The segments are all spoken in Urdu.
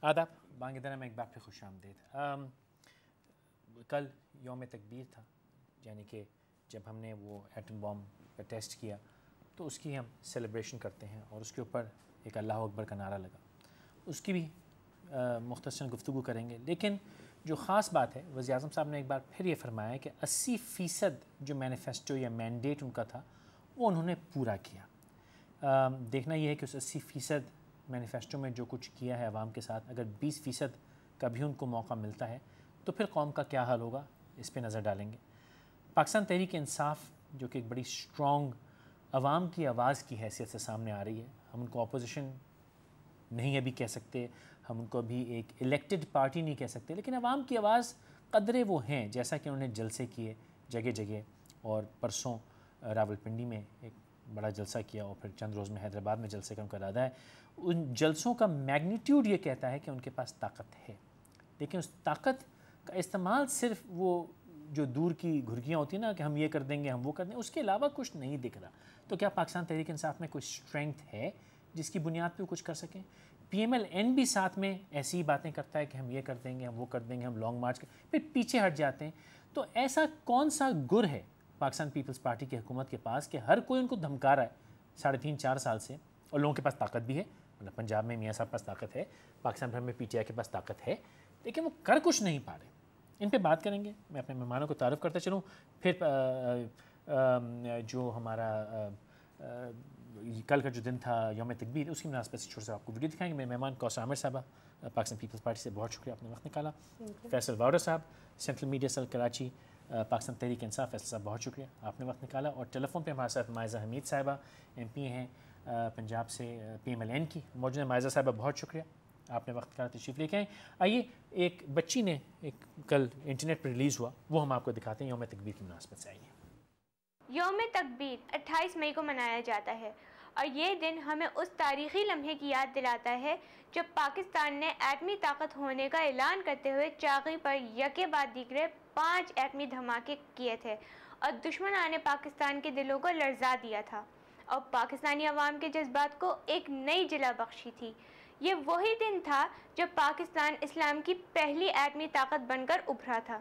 آداب بانگ ادارہ میں ایک بار پھر خوش آمدید۔ کل یوم تکبیر تھا، یعنی کہ جب ہم نے وہ ایٹم بام کا ٹیسٹ کیا تو اس کی ہم سیلیبریشن کرتے ہیں اور اس کے اوپر ایک اللہ اکبر کا نعرہ لگا، اس کی بھی مختصر گفتگو کریں گے۔ لیکن جو خاص بات ہے، وزیر اعظم صاحب نے ایک بار پھر یہ فرمایا ہے کہ 80% جو مینیفیسٹو یا مینڈیٹ ان کا تھا وہ انہوں نے پورا کیا۔ دیکھنا یہ ہے کہ اس 80% مینیفیسٹو میں جو کچھ کیا ہے عوام کے ساتھ، اگر 20% کا بھی ان کو موقع ملتا ہے تو پھر قوم کا کیا حال ہوگا، اس پہ نظر ڈالیں گے۔ پاکستان تحریک انصاف جو کہ ایک بڑی اسٹرانگ عوام کی آواز کی حیثیت سے سامنے آ رہی ہے، ہم ان کو اپوزیشن نہیں ابھی کہہ سکتے، ہم ان کو ابھی ایک الیکٹڈ پارٹی نہیں کہہ سکتے، لیکن عوام کی آواز قدرے وہ ہیں، جیسا کہ انہوں نے جلسے کیے جگہ جگہ، اور پرسوں راولپنڈی میں ایک بڑا جلسہ کیا اور پھر چند روز میں حیدرآباد میں جلسے کا ان کا ارادہ ہے۔ ان جلسوں کا میگنیٹیوڈ یہ کہتا ہے کہ ان کے پاس طاقت ہے، لیکن اس طاقت کا استعمال صرف وہ جو دور کی گھرگیاں ہوتی ہیں نا کہ ہم یہ کر دیں گے، ہم وہ کر دیں گے، اس کے علاوہ کچھ نہیں دکھ رہا۔ تو کیا پاکستان تحریک انصاف میں کوئی اسٹرینگتھ ہے جس کی بنیاد پہ وہ کچھ کر سکیں؟ پی ایم ایل این بھی ساتھ میں ایسی ہی باتیں کرتا ہے کہ ہم یہ کر دیں گے، ہم وہ کر دیں گے، ہم لانگ مارچ پھر پیچھے ہٹ جاتے ہیں۔ تو ایسا کون سا گر ہے پاکستان پیپلز پارٹی کی حکومت کے پاس کہ ہر کوئی ان کو دھمکا رہا ہے 3.5-4 سال سے، اور لوگوں کے پاس طاقت بھی ہے، مطلب پنجاب میں میاں صاحب کے پاس طاقت ہے، پاکستان بھر میں پی ٹی آئی کے پاس طاقت ہے، لیکن وہ کر کچھ نہیں پا رہے۔ ان پہ بات کریں گے۔ میں اپنے مہمانوں کو تعارف کرتا چلوں، پھر جو ہمارا کل کا جو دن تھا یوم تکبیر، اس کی مناسبت سے چھوٹا سا آپ کو ویڈیو دکھائیں گے۔ میرے مہمان کوثر عامر صاحبہ پاکستان پیپلز پارٹی سے، بہت شکریہ آپ نے وقت نکالا۔ فیصل واؤڈر صاحب central media cell Karachi Pakistan Tehreek Insaf, Faisal صاحب بہت شکریہ آپ نے وقت نکالا۔ اور ٹیلی فون پہ ہمارے ساتھ مائزہ حمید صاحبہ ایم پی ہیں پنجاب سے پی ایم ایل این کی موجود ہیں۔ مائزہ صاحبہ بہت شکریہ آپ نے وقت کا تشریف لے کے آئیں۔ آئیے ایک بچی نے ایک کل انٹرنیٹ پر ریلیز ہوا، وہ ہم آپ کو دکھاتے ہیں یوم تکبیر کی مناسبت سے۔ آئیے۔ یوم تکبیر 28 مئی کو منایا جاتا ہے، اور یہ دن ہمیں اس تاریخی لمحے کی یاد دلاتا ہے جب پاکستان نے ایٹمی طاقت ہونے کا اعلان کرتے ہوئے چاغی پر یکے بعد دیگرے 5 ایٹمی دھماکے کیے تھے اور دشمنان نے پاکستان کے دلوں کو لرزا دیا تھا اور پاکستانی عوام کے جذبات کو ایک نئی جلا بخشی تھی۔ یہ وہی دن تھا جب پاکستان اسلام کی پہلی ایٹمی طاقت بن کر ابھرا تھا۔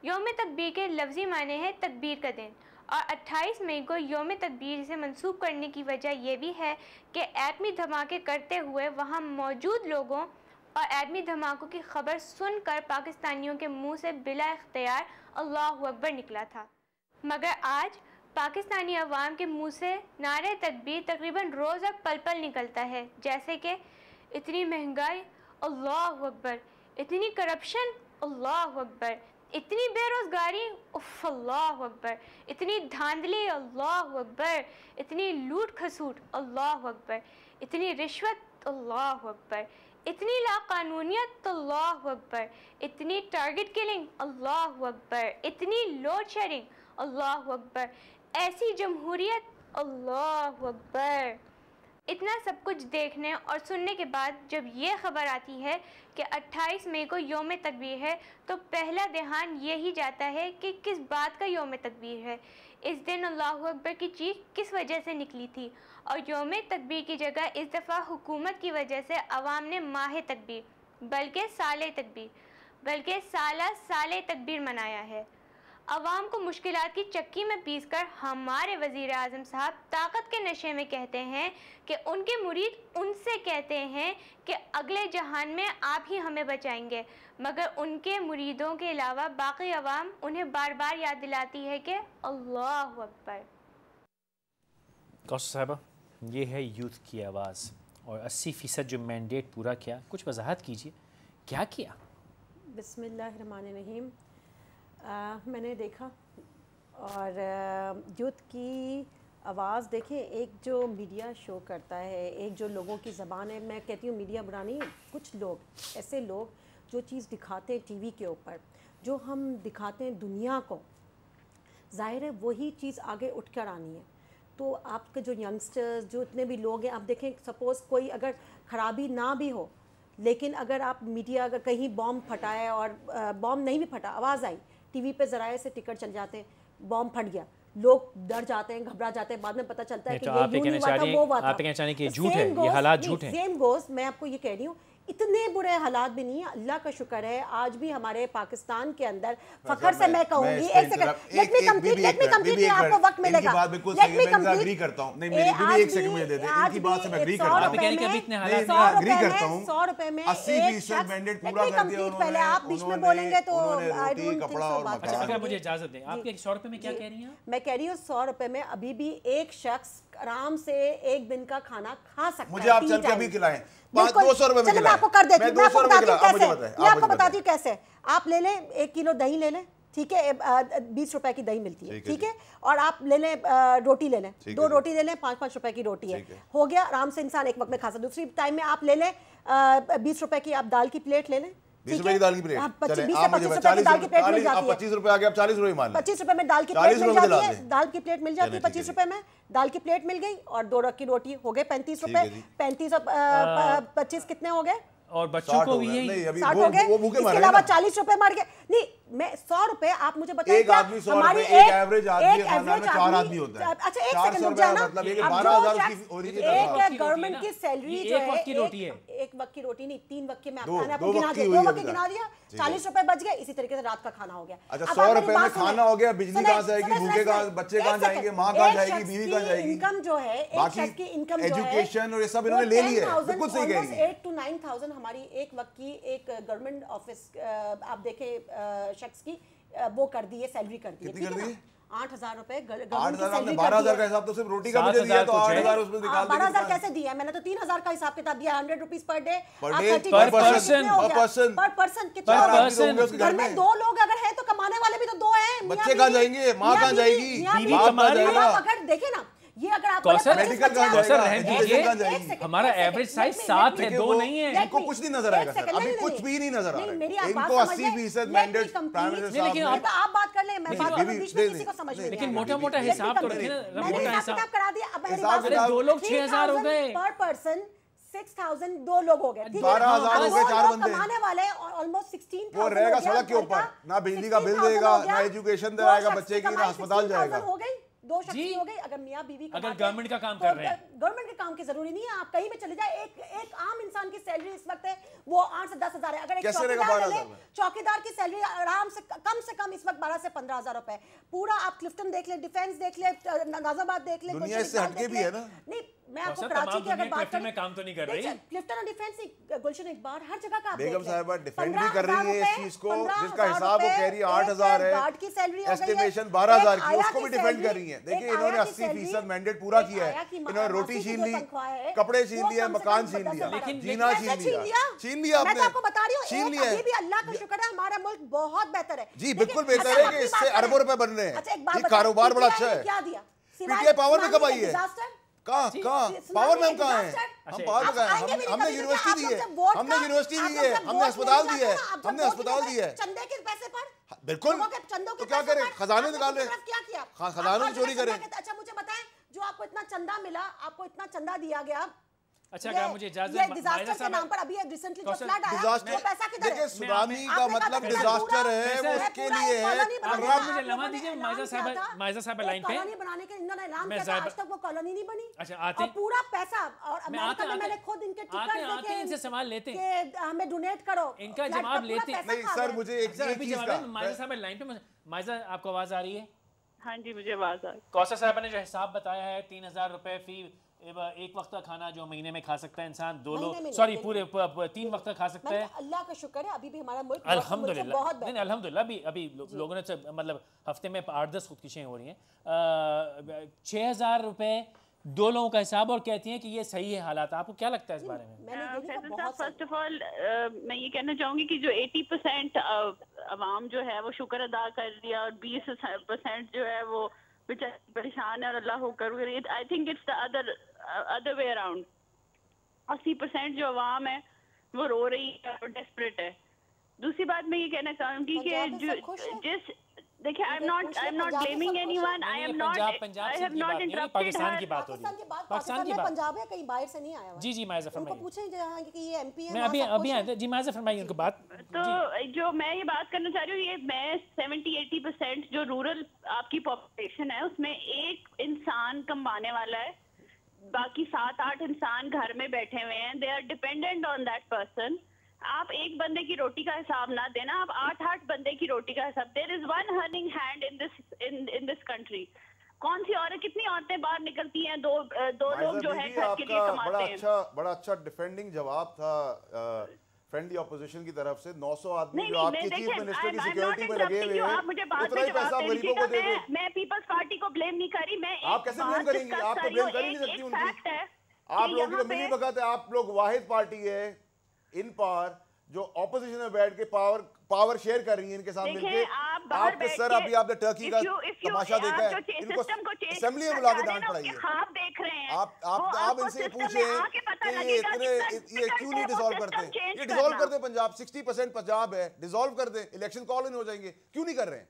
یوم تکبیر کے لفظی معنی ہے تکبیر کا دن، اور 28 مئی کو یوم تکبیر سے منسوب کرنے کی وجہ یہ بھی ہے کہ ایٹمی دھماکے کرتے ہوئے وہاں موجود لوگوں اور ایٹمی دھماکوں کی خبر سن کر پاکستانیوں کے منہ سے بلا اختیار اللہ اکبر نکلا تھا، مگر آج پاکستانی عوام کے منہ سے نعرہ تکبیر تقریباً روز اور پل پل نکلتا ہے، جیسے کہ اتنی مہنگائی اللہ اکبر، اتنی کرپشن اللہ اکبر، اتنی بے روزگاری اف اللہ اکبر، اتنی دھاندلی اللہ اکبر، اتنی لوٹ کھسوٹ اللہ اکبر، اتنی رشوت اللہ اکبر، اتنی لاقانونیت اللہ اکبر، اتنی ٹارگٹ کلنگ اللہ اکبر، اتنی لوڈ شیڈنگ اللہ اکبر، ایسی جمہوریت اللہ اکبر۔ اتنا سب کچھ دیکھنے اور سننے کے بعد جب یہ خبر آتی ہے کہ 28 مئی کو یوم تکبیر ہے تو پہلا دھیان یہی جاتا ہے کہ کس بات کا یوم تکبیر ہے، اس دن اللہ اکبر کی چیخ کس وجہ سے نکلی تھی، اور یوم تکبیر کی جگہ اس دفعہ حکومت کی وجہ سے عوام نے ماہ تکبیر بلکہ سالہ تکبیر منایا ہے۔ عوام کو مشکلات کی چکی میں پیس کر ہمارے وزیر اعظم صاحب طاقت کے نشے میں کہتے ہیں کہ ان کے مرید ان سے کہتے ہیں کہ اگلے جہان میں آپ ہی ہمیں بچائیں گے، مگر ان کے مریدوں کے علاوہ باقی عوام انہیں بار بار یاد دلاتی ہے کہ اللہ اکبر۔ کوثر صاحبہ، یہ ہے یوتھ کی آواز، اور 80% جو مینڈیٹ پورا کیا، کچھ وضاحت کیجیے کیا کیا؟ بسم اللہ الرحمن الرحیم۔ میں نے دیکھا اور یوتھ کی آواز دیکھیں، ایک جو میڈیا شو کرتا ہے، ایک جو لوگوں کی زبان ہے، میں کہتی ہوں میڈیا برا نہیں، کچھ لوگ ایسے لوگ جو چیز دکھاتے ہیں ٹی وی کے اوپر، جو ہم دکھاتے ہیں دنیا کو، ظاہر ہے وہی چیز آگے اٹھ کر آنی ہے۔ تو آپ کے جو ینگسٹرز، جو اتنے بھی لوگ ہیں، آپ دیکھیں سپوز کوئی اگر خرابی نہ بھی ہو، لیکن اگر آپ میڈیا اگر کہیں بام پھٹائے اور بام نہیں بھی پھٹا، آواز آئی، ٹی وی پہ ذرائع سے ٹکٹ چل جاتے ہیں، بام پھٹ گیا، لوگ ڈر جاتے ہیں، گھبرا جاتے ہیں، بعد میں پتہ چلتا ہے کہ یہ یوں نہیں ہوا تھا، وہ ہوا تھا۔ آپ کہنا چاہ رہے ہیں کہ جھوٹ ہے، یہ حالات جھوٹ ہیں۔ سیم گوز، میں آپ کو یہ کہہ رہی ہوں، اتنے برے حالات بھی نہیں ہیں. اللہ کا شکر ہے آج بھی ہمارے پاکستان کے اندر فخر سے میں کہوں گی, ایک سیکنڈ لیٹ می کمپلیٹ, آپ کو وقت ملے گا, لیٹ می کمپلیٹ کرتا ہوں. نہیں میری بھی ایک سیکنڈ مجھے دے دیں, ان کی بات سے میں ایگری کرتا ہوں. 100 روپے میں 80% مینڈیٹ پورا کر دیا انہوں نے. پہلے آپ بیچ میں بولیں گے تو آئی ڈونٹ تھنک سو. بات اگر مجھے اجازت دیں, آپ کے 100 روپے میں کیا کہہ رہی ہیں؟ میں کہہ رہی ہوں 100 روپے میں ابھی بھی ایک شخص آرام سے ایک دن کا کھانا کھا سکتا ہے. مجھے آپ چل کے ابھی کھلائیں 200 روپے میں. چلیں میں آپ کو کر دیتی ہوں, میں آپ کو بتاتی ہوں کیسے. آپ لے لیں 1 کلو دہی لے لیں, ٹھیک ہے, 20 روپے کی دہی ملتی ہے, ٹھیک ہے, اور آپ لے لیں روٹی لے لیں, 2 روٹی لے لیں, 5 روپے کی روٹی ہے, ہو گیا, آرام سے انسان ایک وقت میں کھا سکتا. دوسری ٹائم میں آپ لے لیں 20 روپے کی آپ دال کی پلیٹ لے لیں, 20 روپے کی دال کی پلیٹ, 20 سے 25 روپے کی دال کی پلیٹ مل جاتی ہے. 25 روپے آگے آپ 40 روپے مان لیں, 25 روپے میں دال کی پلیٹ مل جاتی ہے, دال کی پلیٹ مل جاتی ہے 25 روپے میں, دال کی پلیٹ مل گئی, اور 2 رکھ کی روٹی ہو گئے 35 روپے. 35 اور 25 کتنے ہو گئے؟ اور بچوں کو بھی یہی 60 ہو گئے. اس کے علاوہ 40 روپے مار گئے. نہیں میں 100 روپے آپ مجھے بتائیں, ایک آدمی 100 روپے, ایک ایوریج آدمی کے خاندان میں 4 آدمی ہوتا ہے. اچھا ایک سیکنڈ رک جائے نا, مطلب یہ 12,000 کی ہو رہی ہے. ایک گورنمنٹ کی سیلری جو ہے, ایک وقت کی روٹی ہے, ایک وقت کی روٹی نہیں, 3 وقت کے میں آپ کو گنا دیا, 2 وقت گنا دیا, 40 روپے بچ گئے. اسی طریقے سے رات کا کھانا ہو گیا. اچھا 100 روپے میں کھانا ہو گیا, بجلی کہاں سے آئے گی, بھوکے کہاں, بچے کہاں جائیں گے, ماں کہاں جائے گی, بیوی کہاں جائے گی, انکم جو ہے ایک شخص کی انکم جو ہے ایجوکیشن اور یہ سب انہوں نے لے لی ہے. بالکل صحیح کہہ رہی ہیں. 8 to 9,000 ہماری ایک وقت کی ایک گورنمنٹ آفس آپ دیکھیں شخص کی وہ کر دی ہے, سیلری کر دی ہے. کتنی کر دی؟ 8,000 روپے 8,000 12,000 کا حساب تو صرف روٹی کا مجھے دیا, تو 8,000 اس میں نکال دیا. 12,000 کیسے دیا ہے میں نے؟ تو 3,000 کا حساب کتاب دیا, 100 روپیز پر ڈے پر پرسن. گھر میں 2 لوگ اگر ہیں تو کمانے والے بھی تو 2 ہیں. بچے کہاں جائیں گے, ماں کہاں جائے گی, باپ کہاں جائے گا. اگر دیکھیں نا یہ اگر آپ میڈیکل کہاں جائے گا, رہن دیجیے, ہمارا ایوریج سائز 7 ہے, 2 نہیں ہے. ان کو کچھ نہیں نظر آئے گا سر, ابھی کچھ بھی نہیں نظر آ رہا ہے. ان کو 80% مینڈیٹ پرائم منسٹر صاحب نے. آپ بات کر لیں, میں بات کروں بیچ میں کسی کو سمجھ نہیں. لیکن موٹا موٹا حساب تو رکھیں نا, موٹا حساب کرا دیا. اب 2 لوگ 6,000 ہو گئے پر پرسن, 6,000 2 لوگ ہو گئے, 12,000 ہو گئے 4 بندے. کمانے والے آلموسٹ 16,000 وہ رہے گا سڑک کے اوپر, نہ بجلی کا بل دے گا, نہ ایجوکیشن دے گا بچے کی, نہ اسپتال جائے گا. ہو گئی 2 شخص ہو گئی. اگر میاں بیوی اگر گورنمنٹ کا کام کر رہے ہیں, گورنمنٹ کے کام کی ضروری نہیں ہے, آپ کہیں بھی چلے جائیں, ایک عام انسان کی سیلری اس وقت ہے وہ 8 سے 10,000 ہے. اگر ایک چوکیدار کی سیلری آرام سے کم اس وقت 12 سے 15,000 روپے. پورا آپ کلفٹن دیکھ لیں, ڈیفینس دیکھ لیں, ناز آباد دیکھ لیں, دنیا اس سے ہٹ کے بھی ہے نا. نہیں میں آپ کو کراچی کی اگر بات کروں, میں کام تو نہیں کر رہی, کلفٹن اور ڈیفینس گلشن اقبال ہر جگہ کا آپ بیگم صاحبہ ڈیفینڈ بھی کر رہی ہے اس چیز کو, جس کا حساب وہ کہہ رہی ہے 8,000 ہے, گارڈ کی سیلری ہو گئی ہے, ایسٹیمیشن 12,000 کی, اس کو بھی ڈیفینڈ کر رہی ہیں. دیکھیں انہوں نے 80% مینڈیٹ پورا کیا ہے, انہوں نے روٹی چھین لی, کپڑے چھین لیے, مکان چھین لیا, جینا چھین لیا, آپ نے چھین لیا. ابھی بھی اللہ کا شکر ہے ہمارا ملک بہت بہتر ہے. جی بالکل بہتر ہے کہ اس سے اربوں روپے بن رہے ہیں, یہ کاروبار بڑا اچھا ہے. کیا دیا پی ٹی آئی پاور میں کب آئی ہے, کہاں پاور میں ہم کہاں ہیں, ہم پاور میں کہاں ہیں, ہم نے یونیورسٹی دی ہے, ہم نے یونیورسٹی دی ہے, ہم نے اسپتال دی ہے, ہم نے اسپتال دی ہے. چندے کے پیسے پر بالکل, تو کیا کریں, خزانے نکال لیں, خزانوں کی چوری کریں. اچھا مجھے بتائیں, جو آپ کو اتنا چندہ ملا, آپ کو اتنا چندہ دیا گیا, اچھا اگر مجھے اجازت یہ ڈیزاسٹر کے نام پر ابھی ریسنٹلی جو فلڈ آیا وہ پیسہ کدھر ہے؟ دیکھیں سونامی کا مطلب ڈیزاسٹر ہے, وہ اس کے لیے ہے. آپ مجھے لمحہ دیجیے, مائزہ صاحب لائن پہ, کالونی بنانے کے انہوں نے اعلان کیا تھا, آج تک وہ کالونی نہیں بنی. اچھا آتے اور پورا پیسہ, اور امریکہ میں میں نے خود ان کے ٹکٹ ان سے سوال لیتے کہ ہمیں ڈونیٹ کرو, ان کا جواب لیتے. نہیں سر مجھے ایک چیز کا, مائزہ صاحب لائن پہ, مائزہ آپ کو آواز آ رہی ہے؟ ہاں جی مجھے آواز آ رہی ہے. کوثر صاحبہ نے جو حساب بتایا ہے 3,000 روپے فی ایک وقت کا کھانا جو مہینے میں کھا سکتا ہے انسان, 2 لوگ سوری پورے 3 وقت کا کھا سکتا ہے. اللہ کا شکر ہے ابھی بھی ہمارا ملک الحمدللہ, نہیں الحمدللہ ابھی لوگوں نے مطلب ہفتے میں 8-10 خودکشیاں ہو رہی ہیں. 6,000 روپے 2 لوگوں کا حساب, اور کہتی ہیں کہ یہ صحیح ہے حالات. آپ کو کیا لگتا ہے اس بارے میں؟ فیصل صاحب فرسٹ آف آل میں یہ کہنا چاہوں گی کہ جو 80% عوام جو ہے وہ شکر ادا کر دیا, اور 20% جو ہے وہ پریشان ہے اور اللہ ہو کر. I think it's the other way around. 80% جو عوام ہے وہ رو رہی ہے اور ڈیسپریٹ ہے. دوسری بات میں یہ کہنا چاہوں گی کہ جس دیکھیں I am not blaming anyone, I have not interrupted Pakistan کی بات ہو رہی ہے, پاکستان میں پنجاب ہے, کہیں باہر سے نہیں آیا ہوا. جی مائزہ ان کو فرمائیے. پوچھیں جہاں کہ یہ ایم پی ہیں, میں ابھی آیا تھا. جی مائزہ فرمائیے ان کو بات. تو جو میں یہ بات کرنا چاہ رہی ہوں, یہ میں 70-80% جو رورل آپ کی پاپولیشن ہے اس میں ایک انسان کمانے والا ہے باقی 7-8 انسان گھر میں بیٹھے ہوئے ہیں, they are dependent on that person. آپ ایک بندے کی روٹی کا حساب نہ دینا, آپ 8-8 بندے کی روٹی کا حساب. there is one earning hand in this country. کون سی عورت, کتنی عورتیں باہر نکلتی ہیں, دو لوگ جو ہے گھر کے لیے کماتے ہیں. بڑا اچھا ڈیفینڈنگ جواب تھا فرینڈلی اپوزیشن کی طرف سے. 900 آدمی جو آپ کے چیف منسٹر کی سیکیورٹی میں لگے ہوئے ہیں, اتنا ہی پیسہ غریبوں کو دے دو. میں پیپلز پارٹی کو بلیم نہیں کر رہی, میں آپ کیسے بلیم کریں گی, آپ تو بلیم کر ہی نہیں سکتی ان کی. آپ لوگوں کی تو ملی بھگت ہے, آپ لوگ واحد پارٹی ہے ان پاور جو اپوزیشن میں بیٹھ کے پاور شیئر کر رہی ہیں ان کے ساتھ مل کے. آپ کے سر ابھی آپ نے ٹرکی کا تماشا دیکھا ہے, ان کو اسمبلی میں بلا کے ڈانٹ پڑائی ہے. آپ ان سے پوچھیں کہ یہ کیوں نہیں ڈیزالو کرتے. یہ ڈیزالو کر دیں, پنجاب 60% پنجاب ہے, ڈیزالو کر دیں, الیکشن کال ان ہو جائیں گے. کیوں نہیں کر رہے ہیں,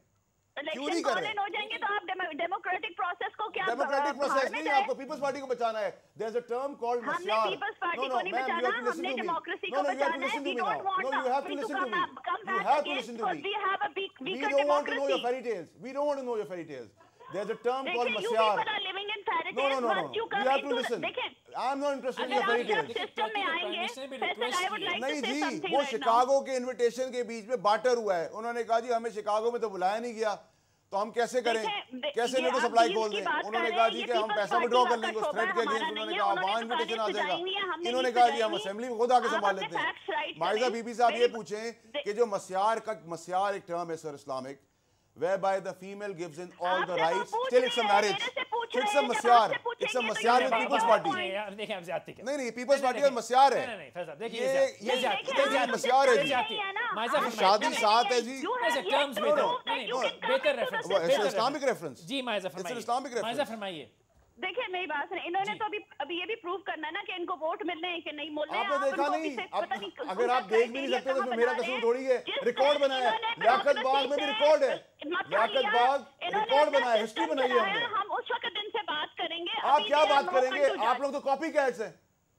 کیوں نہیں کر رہے ہیں؟ ہو جائیں گے تو آپ ڈیموکریٹک پروسیس کو کیا, ڈیموکریٹک پروسیس نہیں, آپ کو پیپلز پارٹی کو بچانا ہے. there is a term called مسیار. ہم نے پیپلز پارٹی کو نہیں بچانا, ہم نے ڈیموکریسی کو بچانا ہے. we don't want No, you have to listen to me. You have to listen to me. we have a weaker We don't want to know your democracy. fairy tales. We don't want to know your fairy tales. There's a term called You مسیار. people are living in fairy No, tales. no. Once you You come have to into listen. دیکھیں, I'm not interested in your fairy tales. System میں آئیں گے, Faisal, I would like to نہیں say جی, something وہ right now. شکاگو کے انویٹیشن کے بیچ میں بارٹر ہوا ہے. انہوں نے کہا جی ہمیں شکاگو میں تو بلایا نہیں گیا, تو ہم کیسے کریں, کیسے نیٹو سپلائی کھول دیں. انہوں نے کہا جی کہ ہم پیسہ وڈرا کر لیں گے اس تھریٹ کے اگینسٹ. انہوں نے کہا وہاں انویٹیشن آ جائے گا. انہوں نے کہا جی ہم اسمبلی میں خود آ کے سنبھال لیتے ہیں. مائزہ بی بی صاحب یہ پوچھیں کہ جو مسیار ایک ٹرم ہے سر Islamic, whereby the female gives in all the rights till it's a marriage. It's a مسیار, it's a مسیار with People's Party. دیکھیں آپ زیادتی کریں. نہیں پیپلز پارٹی اور مسیار ہے. نہیں فیصل دیکھیے یہ مسیار ہے جی, شادی ساتھ ہے جی. بہتر ریفرنس, اسلامک ریفرنس جی مائزہ فرمائیے, مائزہ فرمائیے. دیکھیں میری بات سنیں, انہوں نے تو ابھی یہ بھی پروو کرنا ہے نا کہ ان کو ووٹ ملنے ہیں کہ نہیں ملنے. آپ نے دیکھا نہیں, اگر آپ دیکھ بھی نہیں سکتے تو میرا قصور تھوڑی ہے. ریکارڈ بنایا ہے, لیاقت باغ میں بھی ریکارڈ ہے, لیاقت باغ ریکارڈ بنایا ہے, ہسٹری بنائی ہے ہم نے. ہم اس وقت ان سے بات کریں گے. آپ کیا بات کریں گے, آپ لوگ تو کاپی کیٹس ہیں.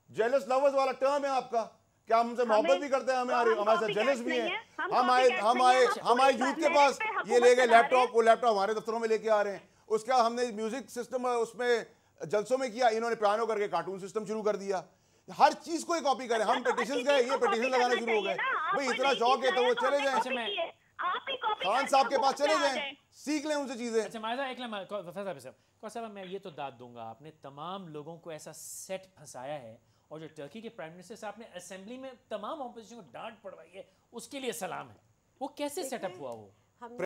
جیلس لورز والا ٹرم ہے آپ کا. کیا ہم سے محبت بھی کرتے ہیں, ہمارے ساتھ جیلس بھی ہیں. ہمارے یوتھ کے پاس یہ لے گئے لیپ ٹاپ, وہ لیپ ٹاپ ہمارے دفتروں میں لے کے آ رہے ہیں. اس کا ہم نے میوزک سسٹم اس میں جلسوں میں کیا, انہوں نے پیانو کر کے کارٹون سسٹم شروع کر دیا. ہر چیز کو ہی کاپی کریں. ہم پیٹیشنز گئے, یہ پیٹیشن لگانا شروع ہو گئے. بھئی اتنا شوق ہے تو وہ چلے جائیں, خان صاحب کے پاس چلے جائیں, سیکھ لیں ان سے چیزیں. اچھا مائزہ ایک لمحہ صاحب, میں یہ تو داد دوں گا, آپ نے تمام لوگوں کو ایسا سیٹ پھنسایا ہے, اور جو ٹرکی کے پرائم منسٹر صاحب نے اسمبلی میں تمام اپوزیشن کو ڈانٹ پڑوائی ہے, اس کے لیے سلام ہے. وہ کیسے سیٹ اپ ہوا وہ؟